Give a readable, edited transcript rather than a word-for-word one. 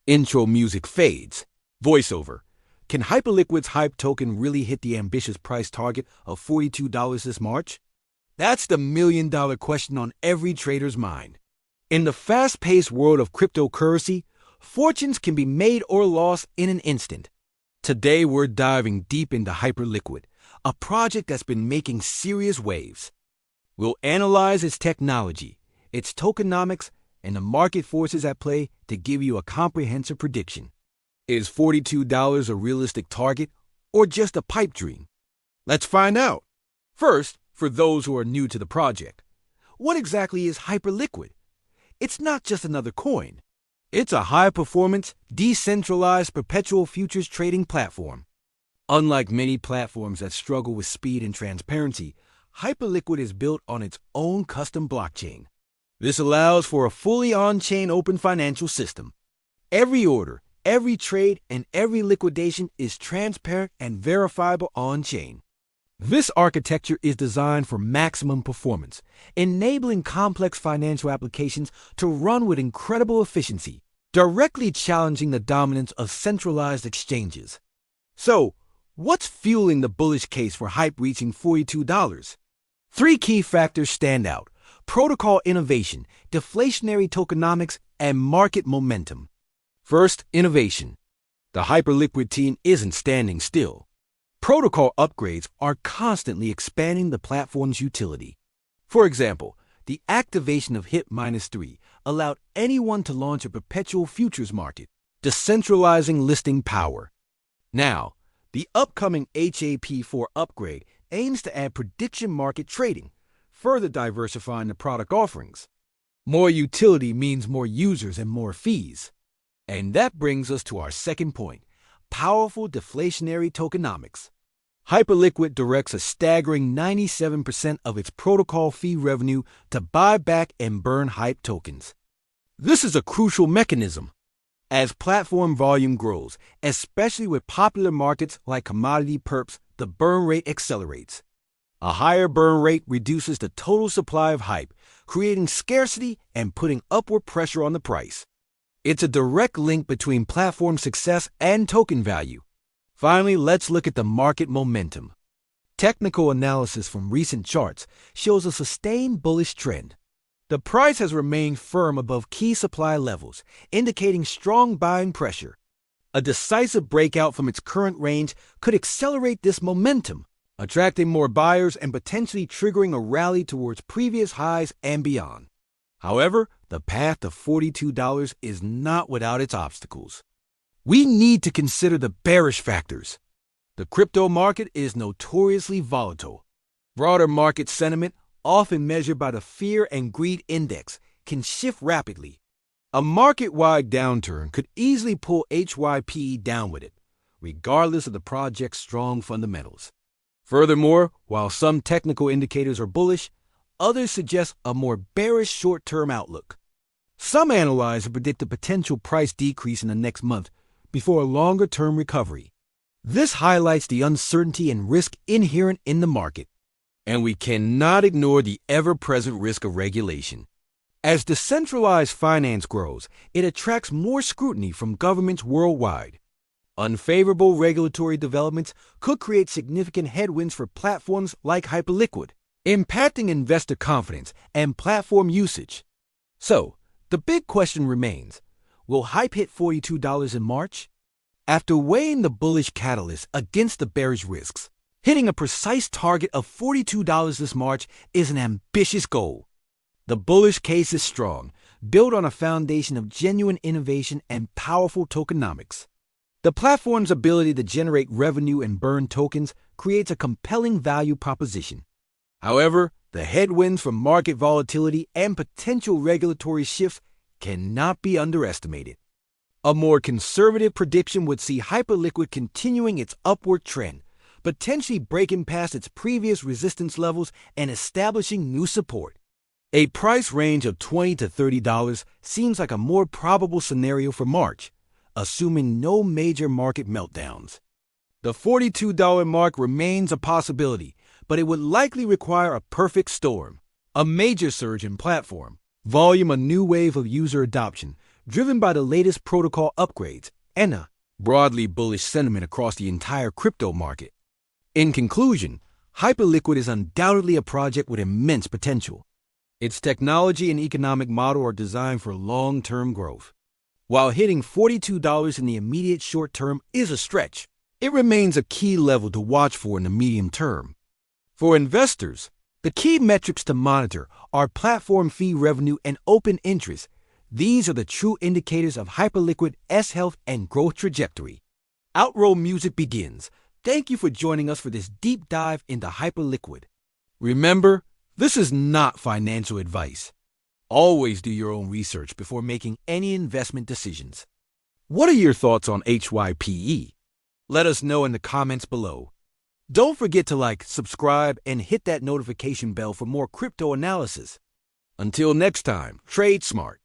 Intro music fades. Voiceover. Can Hyperliquid's Hype token really hit the ambitious price target of $42 this March? That's the million-dollar question on every trader's mind. In the fast-paced world of cryptocurrency, fortunes can be made or lost in an instant. Today, we're diving deep into Hyperliquid, a project that's been making serious waves. We'll analyze its technology, its tokenomics, and the market forces at play to give you a comprehensive prediction. Is $42 a realistic target or just a pipe dream? Let's find out. First, for those who are new to the project, what exactly is Hyperliquid? It's not just another coin. It's a high-performance, decentralized perpetual futures trading platform. Unlike many platforms that struggle with speed and transparency, Hyperliquid is built on its own custom blockchain. This allows for a fully on-chain open financial system. Every order, every trade, and every liquidation is transparent and verifiable on-chain. This architecture is designed for maximum performance, enabling complex financial applications to run with incredible efficiency, directly challenging the dominance of centralized exchanges. So, what's fueling the bullish case for Hype reaching $42? Three key factors stand out: protocol innovation, deflationary tokenomics, and market momentum. First, innovation. The Hyperliquid team isn't standing still. Protocol upgrades are constantly expanding the platform's utility. For example, the activation of HIP-3 allowed anyone to launch a perpetual futures market, decentralizing listing power. Now, the upcoming HAP4 upgrade aims to add prediction market trading, further diversifying the product offerings. More utility means more users and more fees. And that brings us to our second point: powerful deflationary tokenomics. Hyperliquid directs a staggering 97% of its protocol fee revenue to buy back and burn Hype tokens. This is a crucial mechanism. As platform volume grows, especially with popular markets like commodity perps, the burn rate accelerates. A higher burn rate reduces the total supply of Hype, creating scarcity and putting upward pressure on the price. It's a direct link between platform success and token value. Finally, let's look at the market momentum. Technical analysis from recent charts shows a sustained bullish trend. The price has remained firm above key supply levels, indicating strong buying pressure. A decisive breakout from its current range could accelerate this momentum, attracting more buyers and potentially triggering a rally towards previous highs and beyond. However, the path to $42 is not without its obstacles. We need to consider the bearish factors. The crypto market is notoriously volatile. Broader market sentiment, often measured by the Fear and Greed Index, can shift rapidly. A market-wide downturn could easily pull HYPE down with it, regardless of the project's strong fundamentals. Furthermore, while some technical indicators are bullish, others suggest a more bearish short-term outlook. Some analyzers predict a potential price decrease in the next month before a longer-term recovery. This highlights the uncertainty and risk inherent in the market. And we cannot ignore the ever-present risk of regulation. As decentralized finance grows, it attracts more scrutiny from governments worldwide. Unfavorable regulatory developments could create significant headwinds for platforms like Hyperliquid, impacting investor confidence and platform usage. So, the big question remains: will Hype hit $42 in March? After weighing the bullish catalyst against the bearish risks, hitting a precise target of $42 this March is an ambitious goal. The bullish case is strong, built on a foundation of genuine innovation and powerful tokenomics. The platform's ability to generate revenue and burn tokens creates a compelling value proposition. However, the headwinds from market volatility and potential regulatory shifts cannot be underestimated. A more conservative prediction would see Hyperliquid continuing its upward trend, potentially breaking past its previous resistance levels and establishing new support. A price range of $20 to $30 seems like a more probable scenario for March, assuming no major market meltdowns. The $42 mark remains a possibility, but it would likely require a perfect storm: a major surge in platform volume, a new wave of user adoption, driven by the latest protocol upgrades and a broadly bullish sentiment across the entire crypto market. In conclusion, Hyperliquid is undoubtedly a project with immense potential. Its technology and economic model are designed for long-term growth. While hitting $42 in the immediate short term is a stretch, it remains a key level to watch for in the medium term. For investors, the key metrics to monitor are platform fee revenue and open interest. These are the true indicators of Hyperliquid's health and growth trajectory. Outroll music begins. Thank you for joining us for this deep dive into Hyperliquid. Remember, this is not financial advice. Always do your own research before making any investment decisions. What are your thoughts on HYPE? Let us know in the comments below. Don't forget to like, subscribe, and hit that notification bell for more crypto analysis. Until next time, trade smart.